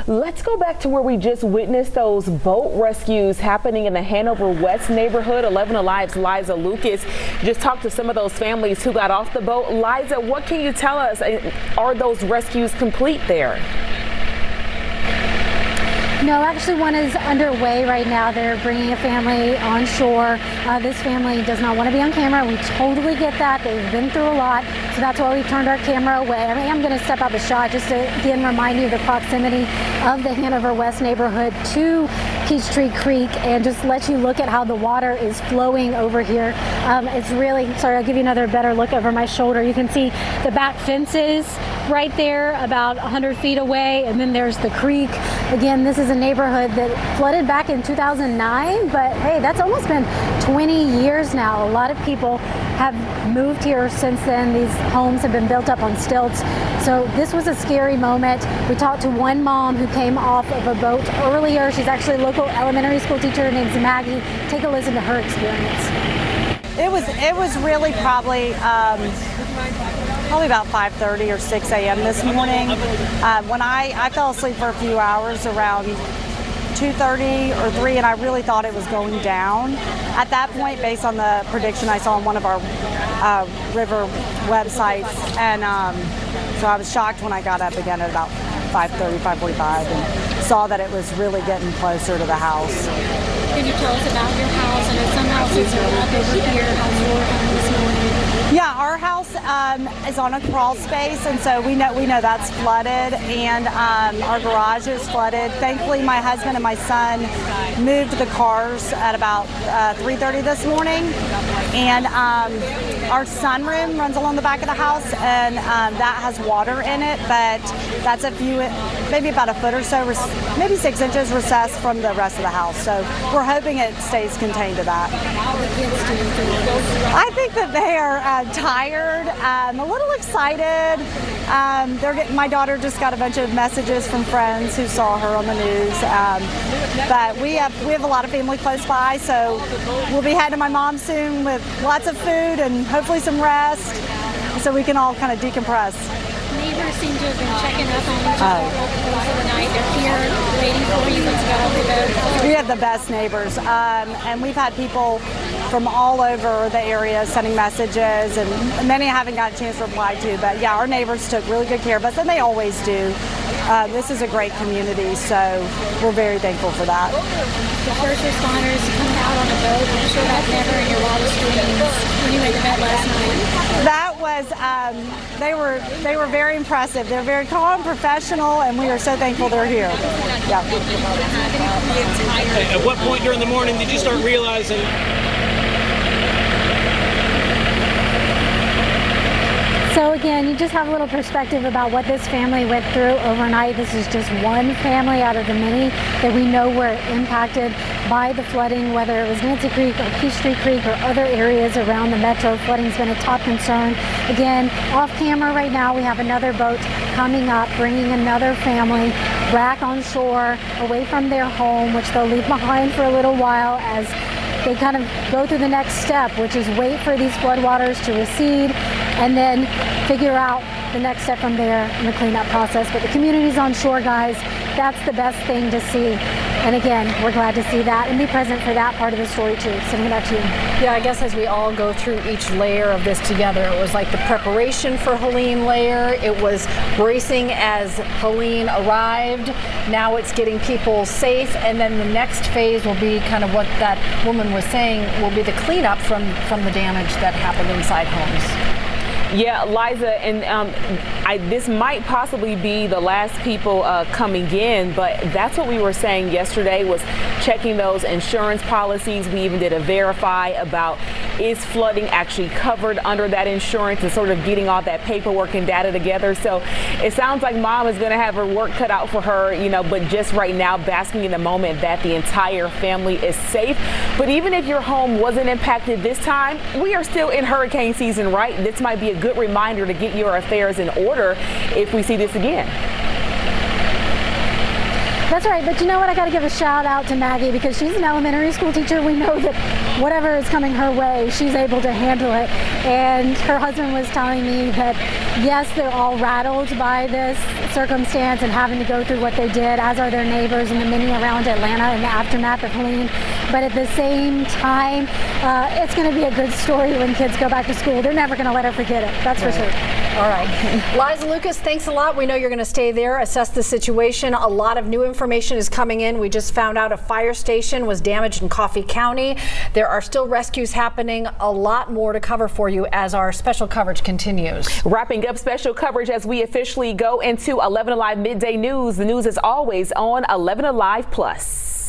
Let's go back to where we just witnessed those boat rescues happening in the Hanover West neighborhood. 11 Alive's Liza Lucas just talked to some of those families who got off the boat. Liza, what can you tell us? Are those rescues complete there? No, actually one is underway right now. They're bringing a family on shore. This family does not want to be on camera. We totally get that. They've been through a lot, so that's why we turned our camera away. I mean, I'm going to step out the shot just to again remind you of the proximity of the Hanover West neighborhood to Peachtree Creek and just let you look at how the water is flowing over here. It's really, sorry, I'll give you another better look over my shoulder. You can see the back fences right there about 100 feet away, and then there's the creek. Again, this is a neighborhood that flooded back in 2009, but hey, that's almost been 20 years now. A lot of people have moved here since then. These homes have been built up on stilts. So this was a scary moment. We talked to one mom who came off of a boat earlier. She's actually a local elementary school teacher. Her name's Maggie. Take a listen to her experience. It was really probably about 5:30 or 6 a.m. this morning. When I fell asleep for a few hours around 2:30 or 3, and I really thought it was going down. At that point, based on the prediction I saw on one of our river websites, and so I was shocked when I got up again at about 5:30, 5:45, and saw that it was really getting closer to the house. Can you tell us about your house? I know some houses are up over here. How's your home this morning? Yeah, our house is on a crawl space, and so we know that's flooded, and our garage is flooded. Thankfully, my husband and my son moved the cars at about 3:30 this morning, and our sunroom runs along the back of the house, and that has water in it, but that's maybe about a foot or so, maybe 6 inches recessed from the rest of the house. So we're hoping it stays contained to that. I think that they are tired, a little excited. My daughter just got a bunch of messages from friends who saw her on the news. But we have a lot of family close by, so we'll be heading to my mom soon with lots of food and hopefully some rest, so we can all kind of decompress. Neighbors seem to have been checking up on each other over the night. They're here waiting for you once you got off the boat. We have the best neighbors, and we've had people from all over the area sending messages, and many I haven't got a chance to reply to, but yeah, our neighbors took really good care of us, and they always do. This is a great community, so we're very thankful for that. The first responders coming out on a boat, I'm sure that's never in your wildest dreams when you went to bed last night. That was, they were very impressive. They're very calm, professional, and we are so thankful they're here. Yeah. At what point during the morning did you start realizing? So again, you just have a little perspective about what this family went through overnight. This is just one family out of the many that we know were impacted by the flooding, whether it was Nancy Creek or Peachtree Creek or other areas around the metro. Flooding's been a top concern. Again, off camera right now, we have another boat coming up, bringing another family back on shore, away from their home, which they'll leave behind for a little while as they kind of go through the next step, which is wait for these floodwaters to recede and then figure out the next step from there in the cleanup process. But the community's on shore, guys. That's the best thing to see. And again, we're glad to see that and be present for that part of the story too. Sending it back to you. Yeah, I guess as we all go through each layer of this together, it was like the preparation for Helene layer. It was bracing as Helene arrived. Now it's getting people safe. And then the next phase will be kind of what that woman was saying, will be the cleanup from the damage that happened inside homes. Yeah, Liza, and this might possibly be the last people coming in, but that's what we were saying yesterday, was checking those insurance policies. We even did a verify about, is flooding actually covered under that insurance, and sort of getting all that paperwork and data together. So it sounds like mom is going to have her work cut out for her, but just right now basking in the moment that the entire family is safe. But even if your home wasn't impacted this time, we are still in hurricane season, right? This might be a good reminder to get your affairs in order if we see this again. That's right, but you know what? I got to give a shout out to Maggie because she's an elementary school teacher. We know that whatever is coming her way, she's able to handle it. And her husband was telling me that, yes, they're all rattled by this circumstance and having to go through what they did, as are their neighbors and the many around Atlanta in the aftermath of Helene. But at the same time, it's going to be a good story when kids go back to school. They're never going to let her forget it. That's for sure. All right. Liza Lucas, thanks a lot. We know you're going to stay there, assess the situation. A lot of new information is coming in. We just found out a fire station was damaged in Coffee County. There are still rescues happening. A lot more to cover for you as our special coverage continues. Wrapping up special coverage as we officially go into 11 Alive Midday News. The news is always on 11 Alive Plus.